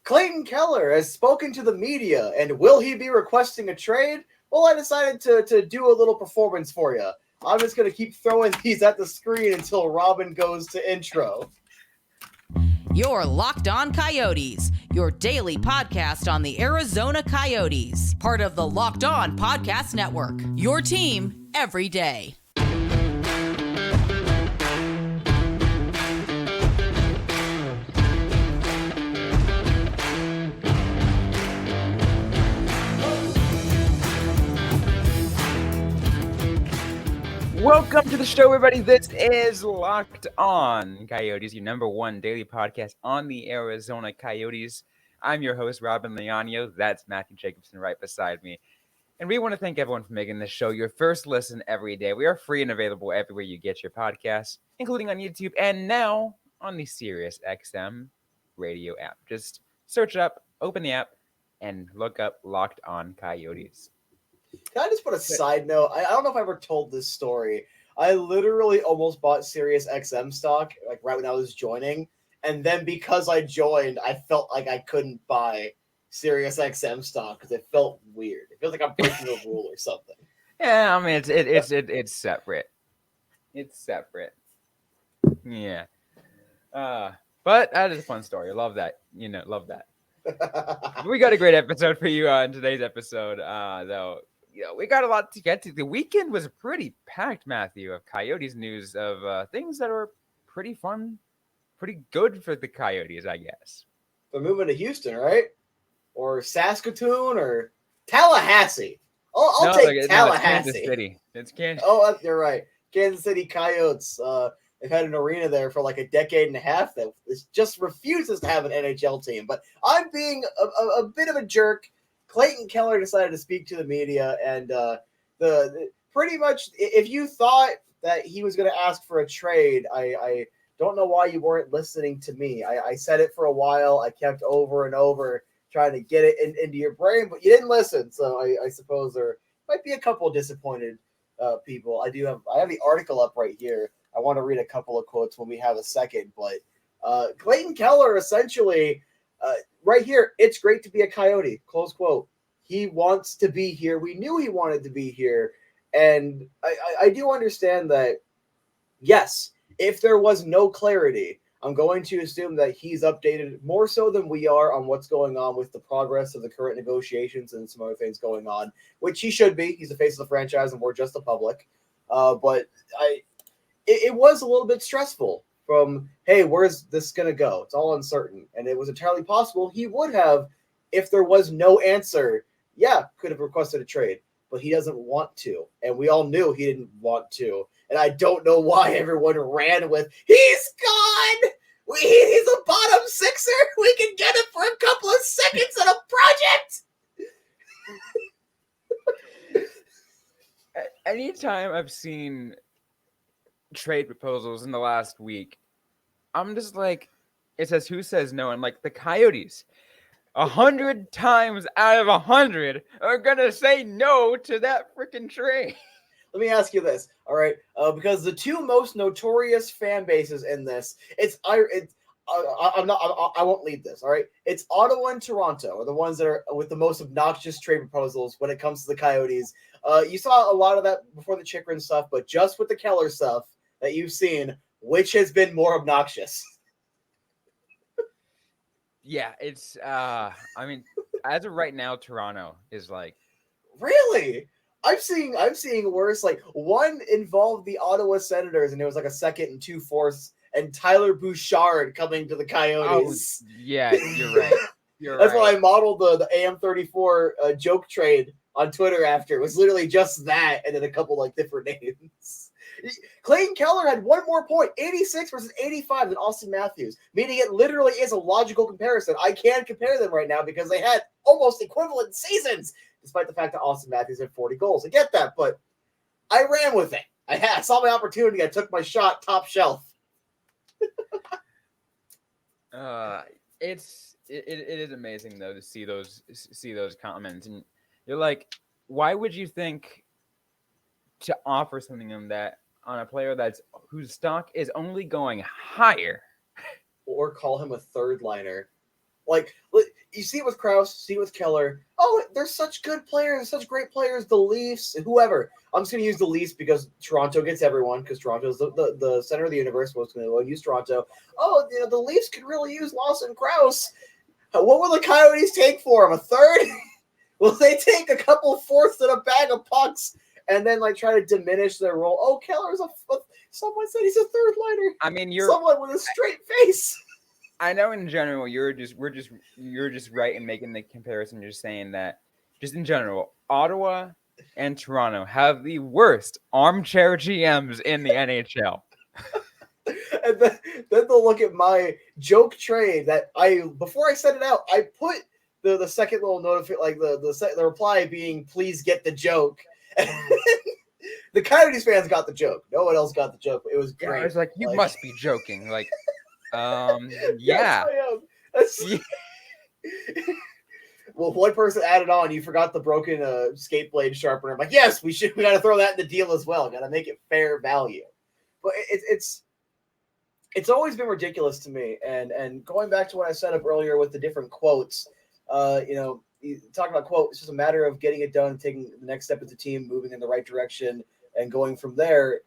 Clayton Keller has spoken to the media, and will he be requesting a trade? Well, I decided to do a little performance for you. I'm just going to keep throwing these at the screen until Robyn goes to intro. You're Locked On Coyotes, your daily podcast on the Arizona Coyotes, part of the Locked On Podcast Network, your team every day. Welcome to the show, everybody. This is Locked On Coyotes, your number one daily podcast on the Arizona Coyotes. I'm your host, Robyn Leonio. That's Matthew Jacobson right beside me. And we want to thank everyone for making this show your first listen every day. We are free and available everywhere you get your podcasts, including on YouTube and now on the SiriusXM radio app. Just search it up, open the app, and look up Locked On Coyotes. Can I just put a side note? I don't know if I ever told this story. I literally almost bought SiriusXM stock like right when I was joining, and then because I joined, I felt like I couldn't buy SiriusXM stock because it felt weird. It feels like I'm breaking a rule or something. Yeah, I mean it's separate. It's separate. Yeah. But that is a fun story. Love that. Love that. We got a great episode for you in today's episode, though. We got a lot to get to. The weekend was pretty packed, Matthew, of Coyotes news, of things that are pretty fun, pretty good for the Coyotes, I guess. They're moving to Houston, right? Or Saskatoon or Tallahassee. I'll take Tallahassee. No, it's Kansas City. It's Kansas. Oh, you're right. Kansas City Coyotes. They've had an arena there for like a decade and a half that just refuses to have an NHL team. But I'm being a bit of a jerk. Clayton Keller decided to speak to the media, and the pretty much, if you thought that he was going to ask for a trade, I don't know why you weren't listening to me. I said it for a while. I kept over and over trying to get it into your brain, but you didn't listen. So I suppose there might be a couple of disappointed people. I have the article up right here. I want to read a couple of quotes when we have a second, but Clayton Keller essentially. Right here, it's great to be a Coyote, close quote. He wants to be here. We knew he wanted to be here. And I do understand that, yes, if there was no clarity, I'm going to assume that he's updated more so than we are on what's going on with the progress of the current negotiations and some other things going on, which he should be. He's the face of the franchise and we're just the public. But it was a little bit stressful. From, hey, where's this going to go? It's all uncertain. And it was entirely possible he would have, if there was no answer, could have requested a trade. But he doesn't want to. And we all knew he didn't want to. And I don't know why everyone ran with, he's gone! He's a bottom sixer! We can get him for a couple of seconds on a project! Anytime I've seen trade proposals in the last week, I'm just like, it says who says no. I'm like, the Coyotes 100 times out of 100 are gonna say no to that freaking trade. Let me ask you this, all right? Because the two most notorious fan bases in this, I won't lead this, all right? It's Ottawa and Toronto are the ones that are with the most obnoxious trade proposals when it comes to the Coyotes. You saw a lot of that before the Chikrin stuff, but just with the Keller stuff that you've seen, which has been more obnoxious? Yeah, it's I mean, as of right now, Toronto is like, really? I'm seeing worse. Like, one involved the Ottawa Senators, and it was like a second and 2/4, and Tyler Bouchard coming to the Coyotes. Oh, yeah, you're right. That's why I modeled the AM34 joke trade on Twitter after. It was literally just that, and then a couple like different names. Clayton Keller had one more point, 86 versus 85 than Austin Matthews, meaning it literally is a logical comparison. I can compare them right now because they had almost equivalent seasons, despite the fact that Austin Matthews had 40 goals. I get that, but I ran with it. I saw my opportunity. I took my shot top shelf. It is amazing though to see those comments, and you're like, why would you think to offer something on that on a player whose stock is only going higher, or call him a third liner? Like, you see it with Krause, see it with Keller. Oh, they're such good players, such great players. The Leafs, whoever. I'm just going to use the Leafs because Toronto gets everyone because Toronto's the center of the universe. We're going to use Toronto. Oh, the Leafs could really use Lawson Krause. What will the Coyotes take for him? A third? Will they take a couple fourths and a bag of pucks and then try to diminish their role? Oh, Keller's someone said he's a third liner. I mean, someone with a straight face. I know in general you're just right in making the comparison. You're saying that just in general, Ottawa and Toronto have the worst armchair GMs in the NHL. And then they'll look at my joke trade that before I sent it out, I put the second little notification, the reply being "Please get the joke." The Coyotes fans got the joke. No one else got the joke. It was great. I was like, you must be joking. Like, yeah. Yes, I am. Well, one person added on, you forgot the broken skate blade sharpener. I'm like, yes, we got to throw that in the deal as well. Got to make it fair value. But it's always been ridiculous to me. And going back to what I said up earlier with the different quotes, you talk about quote, it's just a matter of getting it done, taking the next step as a team, moving in the right direction, and going from there.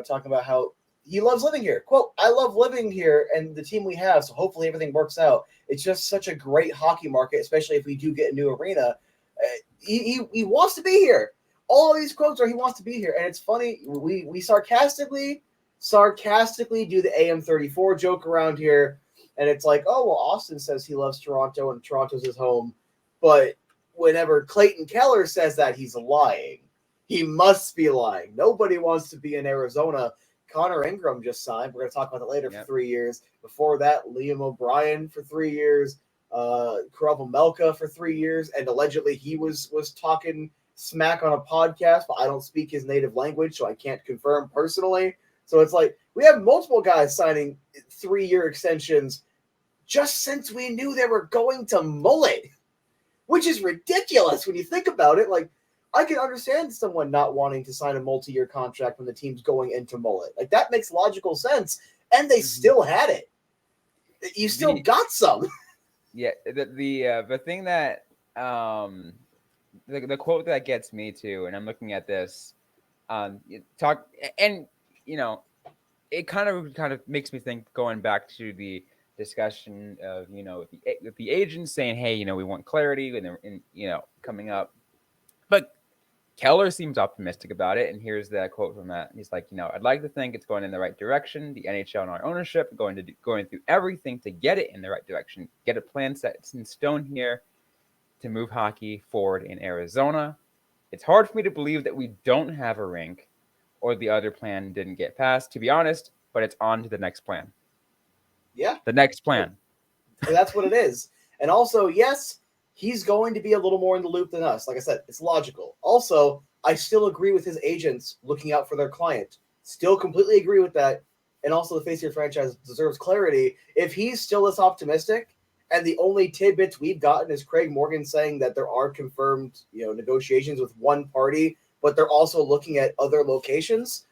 Talking about how he loves living here. Quote, I love living here and the team we have, so hopefully everything works out. It's just such a great hockey market, especially if we do get a new arena. He wants to be here. All of these quotes are he wants to be here. And it's funny, we sarcastically do the AM34 joke around here. And it's like, oh, well, Austin says he loves Toronto and Toronto's his home. But whenever Clayton Keller says that, he's lying. He must be lying. Nobody wants to be in Arizona. Connor Ingram just signed. We're going to talk about that later for 3 years. Before that, Liam O'Brien for 3 years. Karel Melka for 3 years. And allegedly he was talking smack on a podcast, but I don't speak his native language, so I can't confirm personally. So it's like we have multiple guys signing 3-year extensions just since we knew they were going to mullet, which is ridiculous when you think about it. Like, I can understand someone not wanting to sign a multi-year contract when the team's going into mullet. Like, that makes logical sense. And they still had it. You still got some. Yeah, the thing that the quote that gets me too, and I'm looking at this, it kind of makes me think, going back to the discussion of with the agents saying, hey, we want clarity and coming up, but Keller seems optimistic about it. And here's that quote from Matt. He's like, I'd like to think it's going in the right direction. The NHL and our ownership going through everything to get it in the right direction, get a plan set in stone here to move hockey forward in Arizona. It's hard for me to believe that we don't have a rink or the other plan didn't get passed, to be honest, but it's on to the next plan. Yeah. The next plan. So that's what it is. And also, yes, he's going to be a little more in the loop than us. Like I said, it's logical. Also, I still agree with his agents looking out for their client. Still completely agree with that. And also, the face of your franchise deserves clarity. If he's still this optimistic, and the only tidbits we've gotten is Craig Morgan saying that there are confirmed, negotiations with one party, but they're also looking at other locations.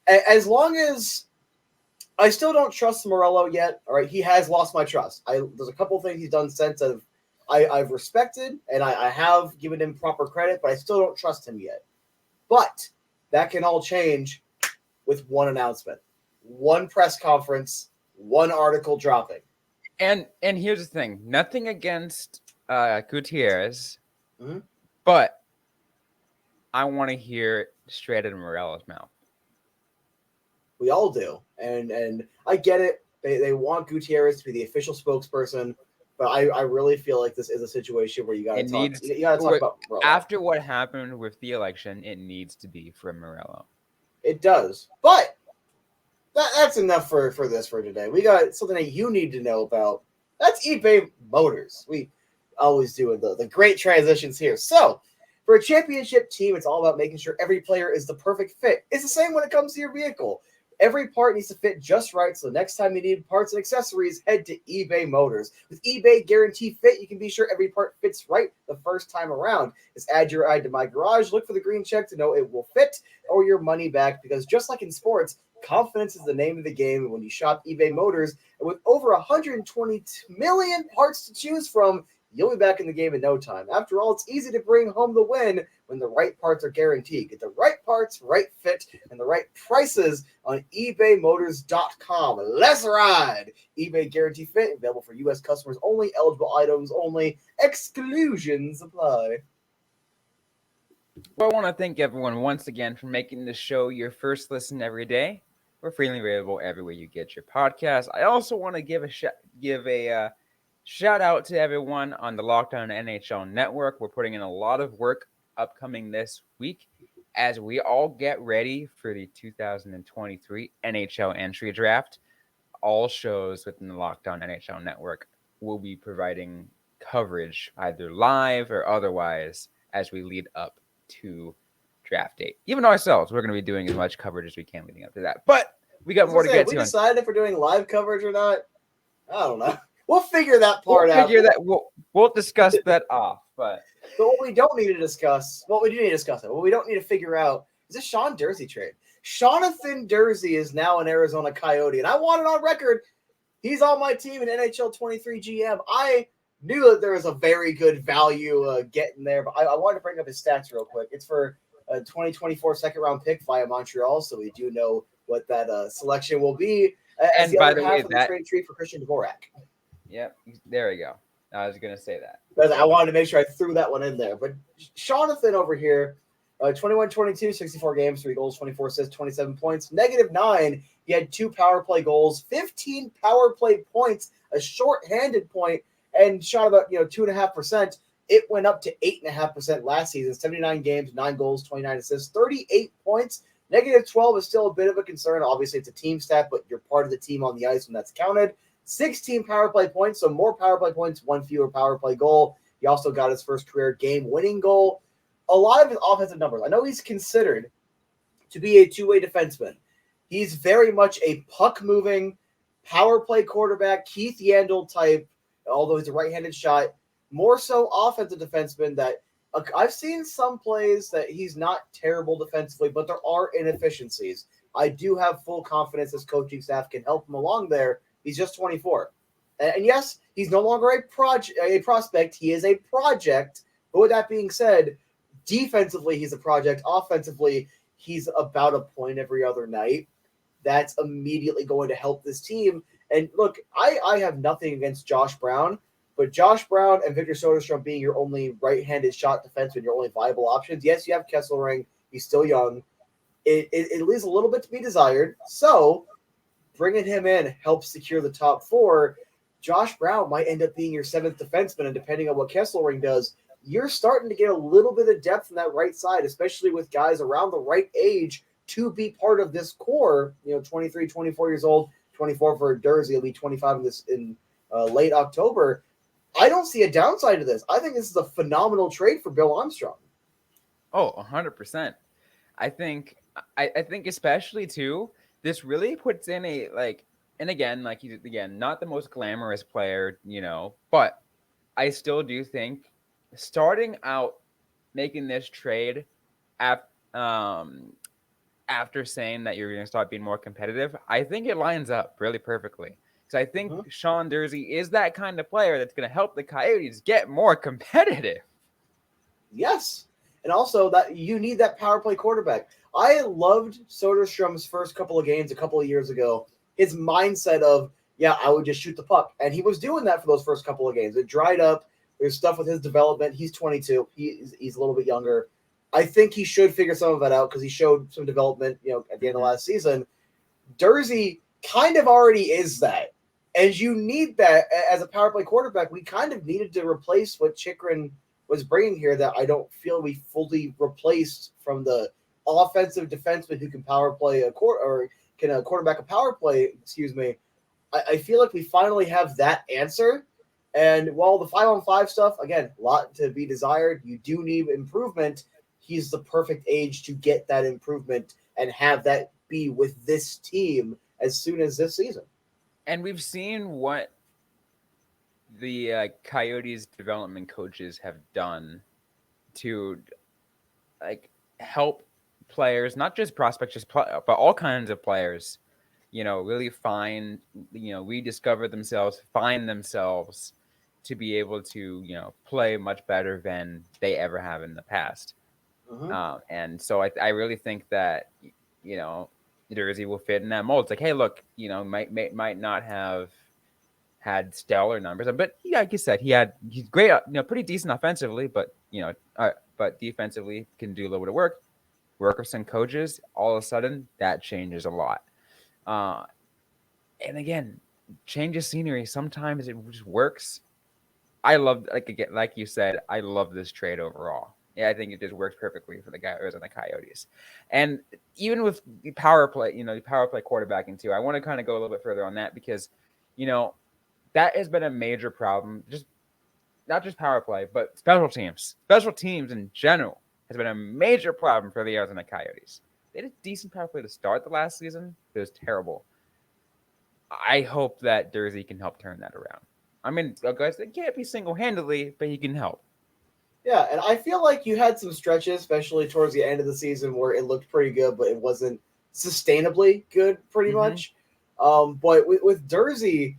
As long as I still don't trust Morello yet, all right, he has lost my trust. There's a couple of things he's done since I've respected, and I have given him proper credit, but I still don't trust him yet. But that can all change with one announcement, one press conference, one article dropping. And here's the thing: nothing against Gutierrez, but I want to hear it straight out of Morello's mouth. We all do, and I get it. They want Gutierrez to be the official spokesperson. But I really feel like this is a situation where you got to talk about Morello. After what happened with the election, it needs to be from Morello. It does. But that's enough for today. We got something that you need to know about. That's eBay Motors. We always do the great transitions here. So, for a championship team, it's all about making sure every player is the perfect fit. It's the same when it comes to your vehicle. Every part needs to fit just right, so next time you need parts and accessories, head to eBay Motors. With eBay Guarantee Fit, you can be sure every part fits right the first time around. Just add your ride to My Garage, look for the green check to know it will fit, or your money back, because just like in sports, confidence is the name of the game. And when you shop eBay Motors, and with over 120 million parts to choose from, you'll be back in the game in no time. After all, it's easy to bring home the win when the right parts are guaranteed. Get the right parts, right fit, and the right prices on ebaymotors.com. Let's ride! eBay Guarantee Fit, available for U.S. customers only, eligible items only, exclusions apply. Well, I want to thank everyone once again for making this show your first listen every day. We're freely available everywhere you get your podcast. I also want to give a shout out to everyone on the Lockdown NHL Network. We're putting in a lot of work upcoming this week as we all get ready for the 2023 NHL entry draft. All shows within the Lockdown NHL Network will be providing coverage either live or otherwise as we lead up to draft date. Even ourselves, we're going to be doing as much coverage as we can leading up to that. But we got more to get to. We decided if we're doing live coverage or not. I don't know. We'll figure that part out. We'll discuss that off. But what we don't need to discuss, what we do need to discuss, what we don't need to figure out is a Sean Durzi trade. Jonathan Durzi is now an Arizona Coyote, and I want it on record. He's on my team in NHL 23 GM. I knew that there was a very good value getting there, but I wanted to bring up his stats real quick. It's for a 2024 second-round pick via Montreal, so we do know what that selection will be. And by the way, that trade treat for Christian Dvorak. Yep, there we go. I was going to say that. But I wanted to make sure I threw that one in there. But Jonathan over here, 21-22, 64 games, 3 goals, 24 assists, 27 points, -9. He had 2 power play goals, 15 power play points, a short-handed point, and shot about 2.5%. It went up to 8.5% last season. 79 games, 9 goals, 29 assists, 38 points. -12 is still a bit of a concern. Obviously, it's a team stat, but you're part of the team on the ice when that's counted. 16 power play points, so more power play points, 1 fewer power play goal. He also got his first career game-winning goal. A lot of his offensive numbers. I know he's considered to be a two-way defenseman. He's very much a puck-moving, power play quarterback, Keith Yandel type, although he's a right-handed shot. More so offensive defenseman that I've seen some plays that he's not terrible defensively, but there are inefficiencies. I do have full confidence this coaching staff can help him along there. He's just 24. And yes, he's no longer a prospect. He is a project. But with that being said, defensively, he's a project. Offensively, he's about a point every other night. That's immediately going to help this team. And look, I have nothing against Josh Brown, but Josh Brown and Victor Soderstrom being your only right-handed shot defenseman, your only viable options. Yes, you have Kesselring. He's still young. It leaves a little bit to be desired. So bringing him in helps secure the top 4. Josh Brown might end up being your 7th defenseman, and depending on what Kesselring does, you're starting to get a little bit of depth on that right side, especially with guys around the right age to be part of this core. 23, 24 years old, 24 for Durzi. He'll be 25 in late October. I don't see a downside to this. I think this is a phenomenal trade for Bill Armstrong. Oh, 100%. I think especially too, this really puts in and again, not the most glamorous player, but I still do think starting out making this trade after saying that you're going to start being more competitive, I think it lines up really perfectly. Because I think Sean Durzi is that kind of player that's going to help the Coyotes get more competitive. Yes. And also that you need that power play quarterback. I loved Soderstrom's first couple of games a couple of years ago. His mindset of, I would just shoot the puck. And he was doing that for those first couple of games. It dried up. There's stuff with his development. He's 22. He's a little bit younger. I think he should figure some of that out because he showed some development, at the end of last season. Durzi kind of already is that. And you need that as a power play quarterback. We kind of needed to replace what Chychrun was bringing here that I don't feel we fully replaced from the offensive defenseman who can power play can quarterback a power play, I feel like we finally have that answer. And while the 5-on-5 stuff, again, a lot to be desired, you do need improvement. He's the perfect age to get that improvement and have that be with this team as soon as this season. And we've seen what the Coyotes development coaches have done to help players, not just prospects, but all kinds of players, really find, rediscover themselves, find themselves to be able to, play much better than they ever have in the past. And so I really think that, Durzi will fit in that mold. It's like, hey, look, might not have had stellar numbers, but like you said, he's great, pretty decent offensively, but but defensively can do a little bit of work with some coaches. All of a sudden, that changes a lot. And again, change of scenery. Sometimes it just works. I love, like you said, I love this trade overall. Yeah, I think it just works perfectly for the Arizona Coyotes. And even with the power play, the power play quarterbacking too, I want to kind of go a little bit further on that because, that has been a major problem. Just not just power play, but special teams. Special teams in general has been a major problem for the Arizona Coyotes. They had a decent power play to start the last season. It was terrible. I hope that Durzi can help turn that around. I mean, guys, it can't be single-handedly, but he can help. Yeah, and I feel like you had some stretches, especially towards the end of the season, where it looked pretty good, but it wasn't sustainably good, pretty much. But with Durzi,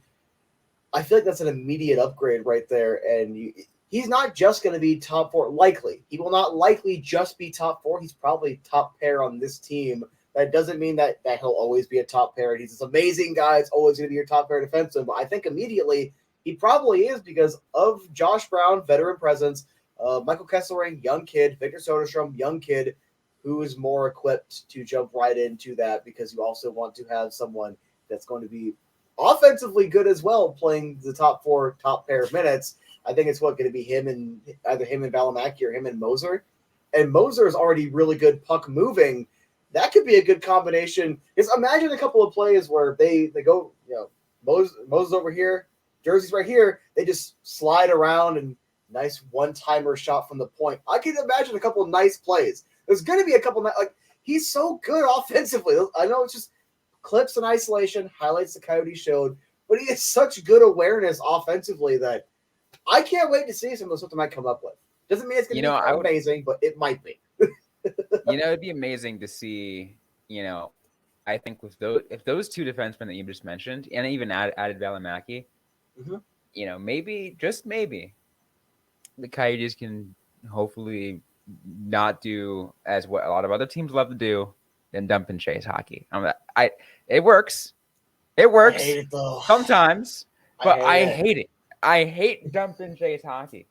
I feel like that's an immediate upgrade right there. And he's not just going to be top four, likely. He will not likely just be top four. He's probably top pair on this team. That doesn't mean that he'll always be a top pair. He's this amazing guy. It's always going to be your top pair defenseman. But I think immediately he probably is because of Josh Brown, veteran presence, Michael Kesselring, young kid, Victor Soderstrom, young kid, who is more equipped to jump right into that because you also want to have someone that's going to be offensively good as well, playing the top pair of minutes. I think it's going to be either him and Valimaki or him and Moser. And Moser is already really good puck moving. That could be a good combination. Because imagine a couple of plays where they go, Moser's over here, Durzi's right here. They just slide around and nice one-timer shot from the point. I can imagine a couple of nice plays. There's going to be a couple of he's so good offensively. I know it's just clips and isolation, highlights the Coyotes showed, but he has such good awareness offensively that I can't wait to see some of the stuff they might come up with. Doesn't mean it's going to be amazing, but it might be. It'd be amazing to see, I think if those two defensemen that you just mentioned, and even added Valimaki, maybe, just maybe, the Coyotes can hopefully not do as what a lot of other teams love to do, than dump and chase hockey. It works. It works I hate it though. Sometimes, but I hate it. I hate dump and chase hockey.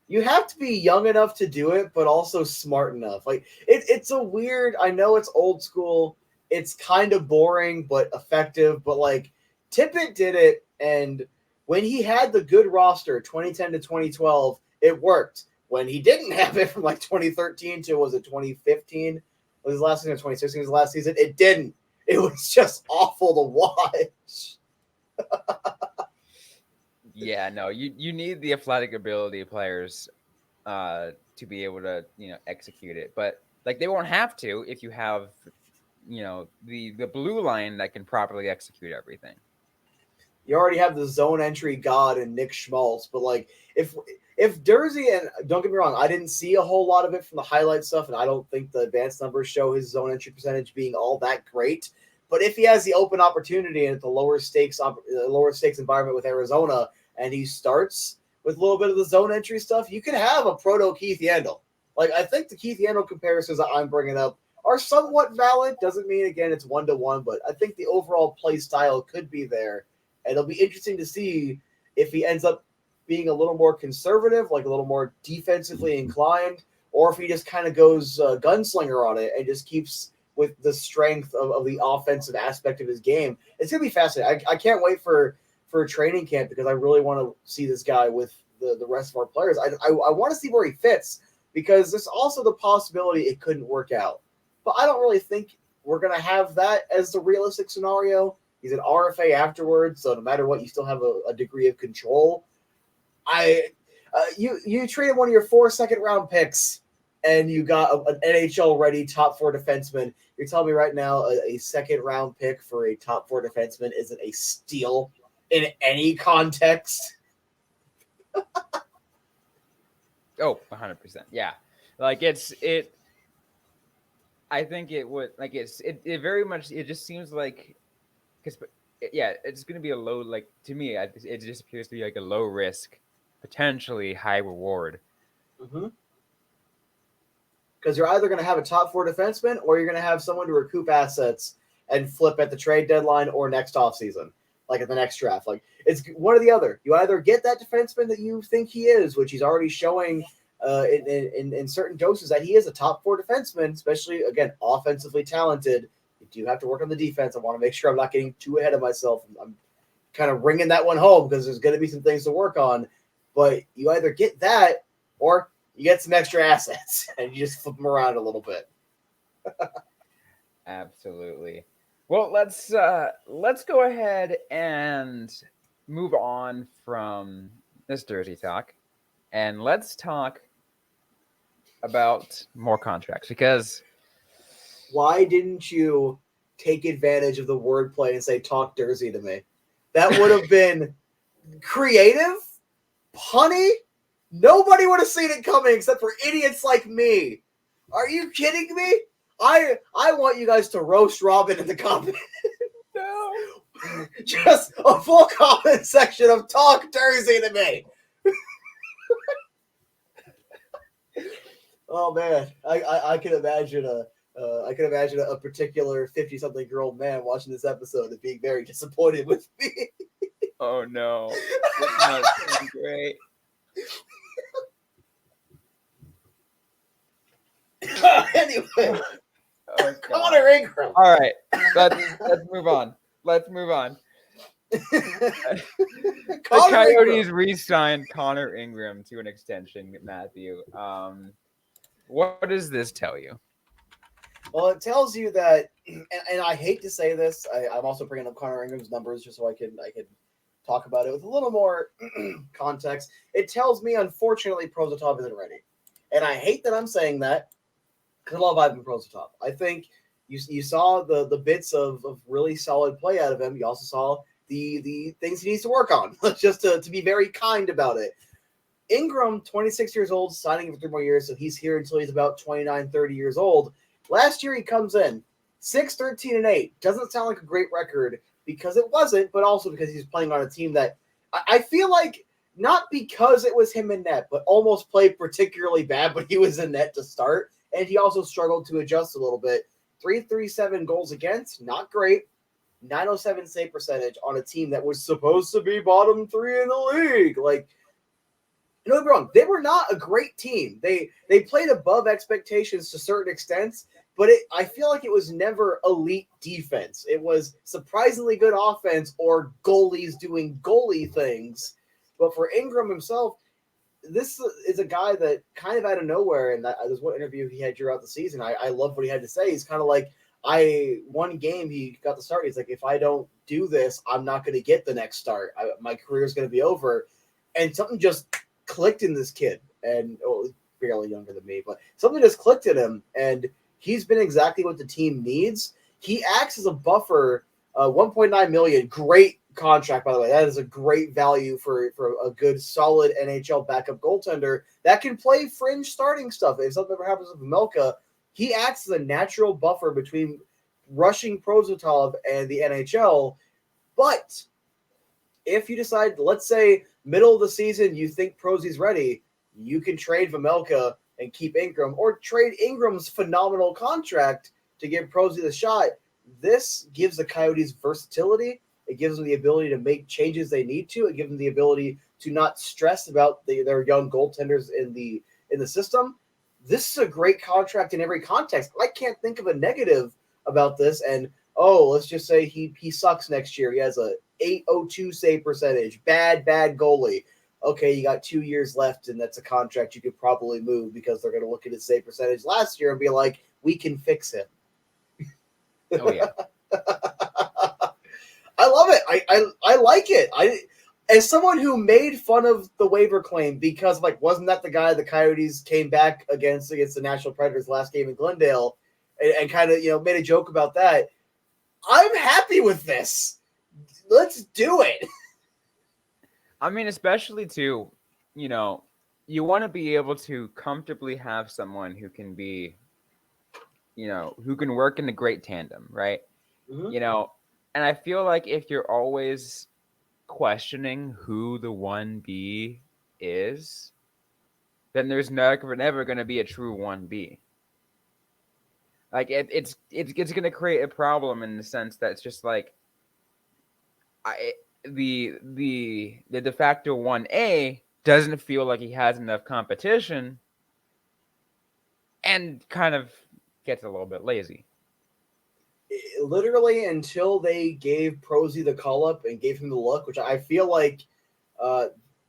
You have to be young enough to do it, but also smart enough. It's a weird. I know it's old school. It's kind of boring, but effective. But Tippett did it, and when he had the good roster, 2010 to 2012, it worked. When he didn't have it from 2013 to 2015. Was his last season or 2016 was the last season? It didn't. It was just awful to watch. Yeah, no, you need the athletic ability players to be able to execute it, but they won't have to if you have the blue line that can properly execute everything. You already have the zone entry god in Nick Schmaltz, but if Durzi, and don't get me wrong, I didn't see a whole lot of it from the highlight stuff, and I don't think the advanced numbers show his zone entry percentage being all that great. But if he has the open opportunity and at the lower stakes environment with Arizona, and he starts with a little bit of the zone entry stuff, you can have a proto Keith Yandel. I think the Keith Yandel comparisons that I'm bringing up are somewhat valid. Doesn't mean again it's 1-to-1, but I think the overall play style could be there, and it'll be interesting to see if he ends up being a little more conservative, a little more defensively inclined, or if he just kind of goes gunslinger on it and just keeps with the strength of the offensive aspect of his game. It's going to be fascinating. I can't wait for training camp because I really want to see this guy with the rest of our players. I want to see where he fits because there's also the possibility it couldn't work out. But I don't really think we're going to have that as the realistic scenario. He's an RFA afterwards, so no matter what, you still have a degree of control. You traded one of your 4 second-round picks, and you got an NHL-ready top 4 defenseman. You're telling me right now a second-round pick for a top 4 defenseman isn't a steal in any context? Oh, 100%. Yeah. I think it would, it very much, it just seems like, because it's going to be a low, like, to me, it just appears to be like a low risk, potentially high reward. Mm-hmm. Because you're either going to have a top 4 defenseman or you're going to have someone to recoup assets and flip at the trade deadline or next offseason, like at the next draft. Like, it's one or the other. You either get that defenseman that you think he is, which he's already showing in certain doses that he is a top 4 defenseman, especially, again, offensively talented. You do have to work on the defense. I want to make sure I'm not getting too ahead of myself. I'm kind of bringing that one home because there's going to be some things to work on. But you either get that or you get some extra assets and you just flip them around a little bit. Absolutely. Well, let's go ahead and move on from this Durzi talk, and let's talk about more contracts, because why didn't you take advantage of the wordplay and say "talk Durzi" to me? That would have been creative, punny. Nobody would have seen it coming except for idiots like me. Are you kidding me? I want you guys to roast Robyn in the comments. no, just a full comment section of "talk Durzi" to me. Oh man, I can imagine a particular 50-something-year-old man watching this episode and being very disappointed with me. Oh no, it's not sound great. Anyway, Oh, Connor Ingram. All right, let's move on. The Coyotes re-signed Connor Ingram to an extension, Matthew. What does this tell you? Well, it tells you that, and I hate to say this, I'm also bringing up Connor Ingram's numbers just so I can talk about it with a little more context. It tells me, unfortunately, Prosvetov isn't ready. And I hate that I'm saying that, because I love Ivan Prosvetov. I think you saw the bits of really solid play out of him. You also saw the things he needs to work on, just to be very kind about it. Ingram, 26 years old, signing for 3 more years, so he's here until he's about 29, 30 years old. Last year he comes in 6-13-8. Doesn't sound like a great record because it wasn't, but also because he's playing on a team that I feel like, not because it was him in net, but almost played particularly bad when he was in net to start. And he also struggled to adjust a little bit. 337 goals against, not great. 907 save percentage on a team that was supposed to be bottom 3 in the league. Like, don't get me wrong, they were not a great team. They played above expectations to certain extents, but I feel like it was never elite defense. It was surprisingly good offense or goalies doing goalie things. But for Ingram himself, this is a guy that kind of out of nowhere, and there's one interview he had throughout the season. I love what he had to say. He's kind of like, one game he got the start. He's like, if I don't do this, I'm not going to get the next start. My career is going to be over. And something just clicked in this kid, and fairly younger than me, but something just clicked in him, and he's been exactly what the team needs. He acts as a buffer. 1.9 million, great contract, by the way. That is a great value for a good, solid NHL backup goaltender that can play fringe starting stuff. If something ever happens with Melka, he acts as a natural buffer between rushing Prosvetov and the NHL. But if you decide, let's say, middle of the season, you think Prozy's ready, you can trade Vejmelka and keep Ingram, or trade Ingram's phenomenal contract to give Prosy the shot. This gives the Coyotes versatility. It gives them the ability to make changes they need to. It gives them the ability to not stress about their young goaltenders in the system. This is a great contract in every context. I can't think of a negative about this. And, let's just say he sucks next year. He has a 802 save percentage. Bad goalie. Okay, you got 2 years left, and that's a contract you could probably move because they're going to look at his save percentage last year and be like, we can fix him. Oh, yeah. I love it. I like it. As someone who made fun of the waiver claim because, wasn't that the guy the Coyotes came back against the Nashville Predators last game in Glendale and kind of, made a joke about that, I'm happy with this. Let's do it. I mean, especially too, you want to be able to comfortably have someone who can be, who can work in a great tandem, right? Mm-hmm. And I feel like if you're always questioning who the 1B is, then there's never going to be a true 1B. Like it's going to create a problem in the sense that it's just like the de facto 1A doesn't feel like he has enough competition and kind of gets a little bit lazy. Literally until they gave Prosy the call up and gave him the look, which I feel like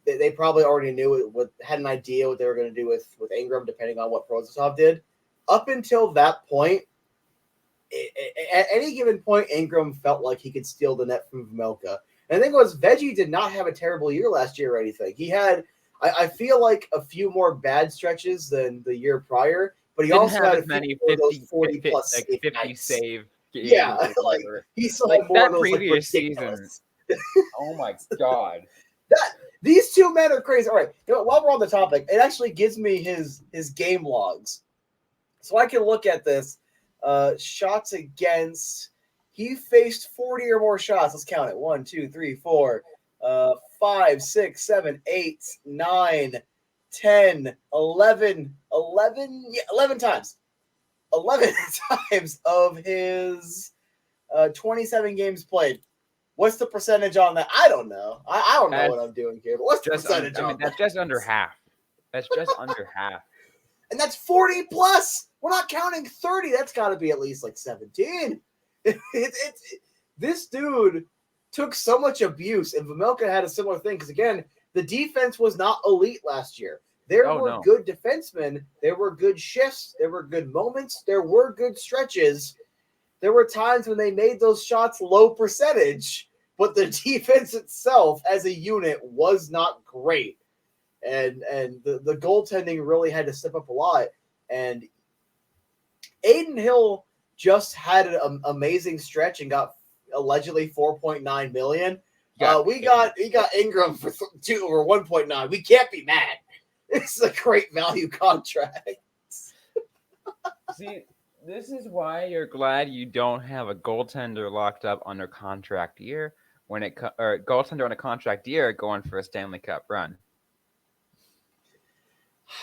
they probably already knew had an idea what they were going to do with Ingram, depending on what Prosysov did. Up until that point, at any given point, Ingram felt like he could steal the net from Vejmelka. And the thing was, Veggie did not have a terrible year last year or anything. He had, I feel like, a few more bad stretches than the year prior, but he Didn't also have had as a few many more of those 40-plus like 50 nights. save games. Yeah, like he still like had more that of those previous ridiculous season. Oh my god! These two men are crazy. All right, while we're on the topic, it actually gives me his game logs, so I can look at this. Shots against. He faced 40 or more shots. Let's count it. 1, 2, 3, 4, 5, 6, 7, 8, 9, 10, 11, 11 times. 11 times of his 27 games played. What's the percentage on that? I don't know. I don't know what I'm doing here, but what's the percentage on that? That's just under half. That's just under half. And that's 40 plus. We're not counting 30. That's got to be at least like 17. This dude took so much abuse, and Vejmelka had a similar thing because, again, the defense was not elite last year. There were good defensemen. There were good shifts. There were good moments. There were good stretches. There were times when they made those shots low percentage, but the defense itself as a unit was not great. And the goaltending really had to step up a lot. And Adin Hill just had an amazing stretch and got allegedly $4.9 million. We got Ingram for 2 or 1.9. We can't be mad. This is a great value contract. See, this is why you're glad you don't have a goaltender locked up under contract year or goaltender on a contract year going for a Stanley Cup run.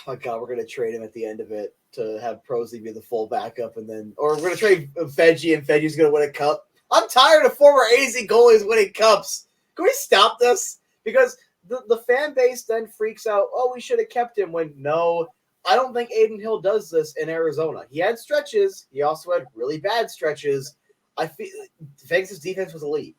Oh my God, we're gonna trade him at the end of it to have Prosy be the full backup, or we're gonna trade Veggie and Veggie's gonna win a cup. I'm tired of former AZ goalies winning cups. Can we stop this? Because the fan base then freaks out. Oh, we should have kept him. When no, I don't think Adin Hill does this in Arizona. He had stretches. He also had really bad stretches. I feel Vegas' defense was elite.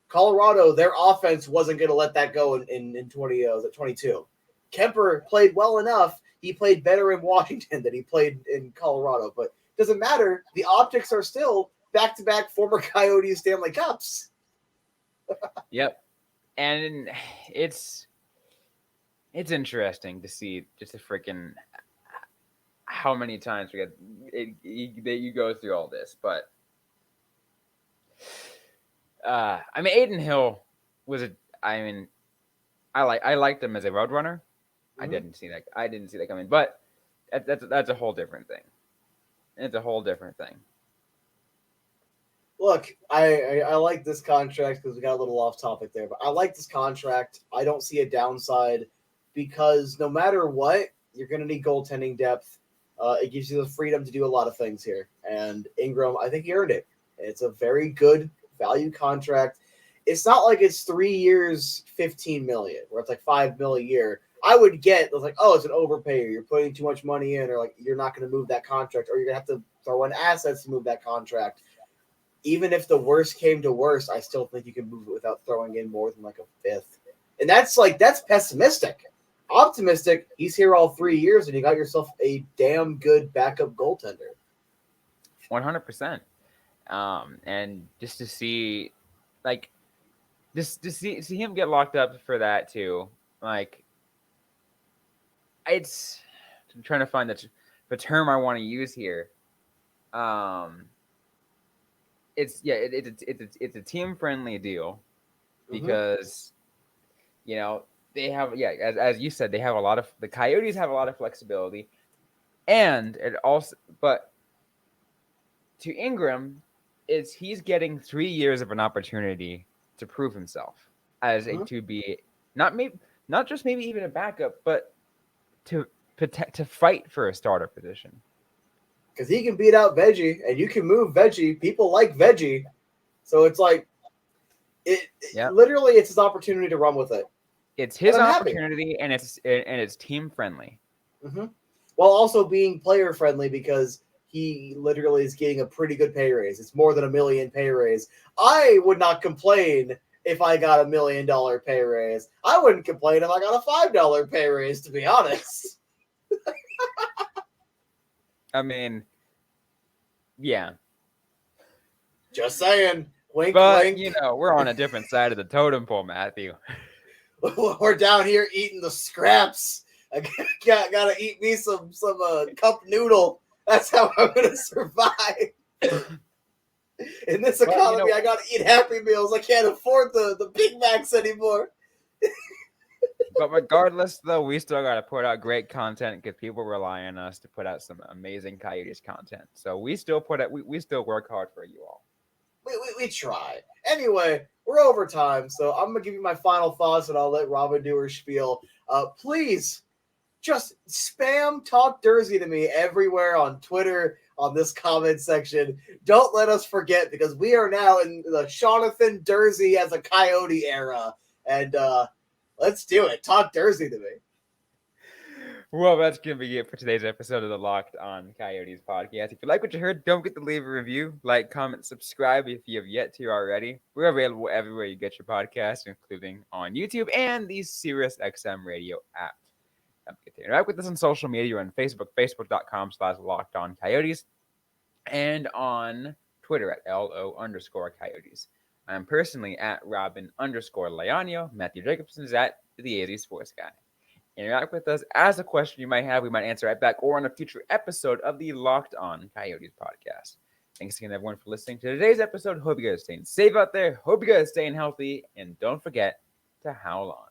Colorado, their offense wasn't going to let that go in 22. Kemper played well enough. He played better in Washington than he played in Colorado. But it doesn't matter. The optics are still back-to-back former Coyotes Stanley Cups. Yep. And it's interesting to see just a freaking how many times that you go through all this. But Adin Hill I liked him as a road runner. Mm-hmm. I didn't see that coming. But that's a whole different thing. It's a whole different thing. Look, I like this contract because we got a little off topic there, but I like this contract. I don't see a downside because no matter what, you're going to need goaltending depth. It gives you the freedom to do a lot of things here. And Ingram, I think he earned it. It's a very good value contract. It's not like it's 3 years, $15 million, where it's like $5 million a year. I would get, it's like, oh, it's an overpay, or you're putting too much money in, or like you're not going to move that contract, or you're going to have to throw in assets to move that contract. Even if the worst came to worst, I still think you can move it without throwing in more than like a fifth. And that's pessimistic. Optimistic, he's here all 3 years and you got yourself a damn good backup goaltender. 100%. And just to see, like, just to see him get locked up for that too, like, I'm trying to find the term I want to use here. It's a team friendly deal because they have as you said, they have the Coyotes have a lot of flexibility, and it also, but to Ingram, is he's getting 3 years of an opportunity to prove himself as to be not just maybe even a backup, but to fight for a starter position. Because he can beat out Veggie, and you can move Veggie. People like Veggie, so it's like literally it's his opportunity to run with it. It's his opportunity, and it's team friendly. Mm-hmm. While also being player friendly, because he literally is getting a pretty good pay raise. It's more than $1 million pay raise. I would not complain if I got $1 million pay raise. I wouldn't complain if I got a $5 pay raise, to be honest. I mean, yeah. Just saying. Wink, but, wink. You know, we're on a different side of the totem pole, Matthew. We're down here eating the scraps. I gotta eat me some cup noodle. That's how I'm gonna survive. In this economy, I gotta eat Happy Meals. I can't afford the Big Macs anymore. But regardless, though, we still got to put out great content because people rely on us to put out some amazing Coyotes content. So we still we still work hard for you all. We try. Anyway, we're over time, so I'm going to give you my final thoughts, and I'll let Robyn do her spiel. Please, just spam Talk Durzi to me everywhere on Twitter, on this comment section. Don't let us forget, because we are now in the Jonathan Durzi as a Coyote era, and let's do it. Talk Durzi to me. Well, that's going to be it for today's episode of the Locked On Coyotes podcast. If you like what you heard, don't forget to leave a review, like, comment, subscribe if you have yet to already. We're available everywhere you get your podcast, including on YouTube and the SiriusXM radio app. Don't forget to interact with us on social media on Facebook, facebook.com/LockedOnCoyotes, and on Twitter at LO_Coyotes. I'm personally at Robyn_Leonio. Matthew Jacobson is at the AZ Sports Guy. Interact with us. Ask a question you might have. We might answer right back or on a future episode of the Locked On Coyotes podcast. Thanks again, everyone, for listening to today's episode. Hope you guys are staying safe out there. Hope you guys are staying healthy. And don't forget to howl on.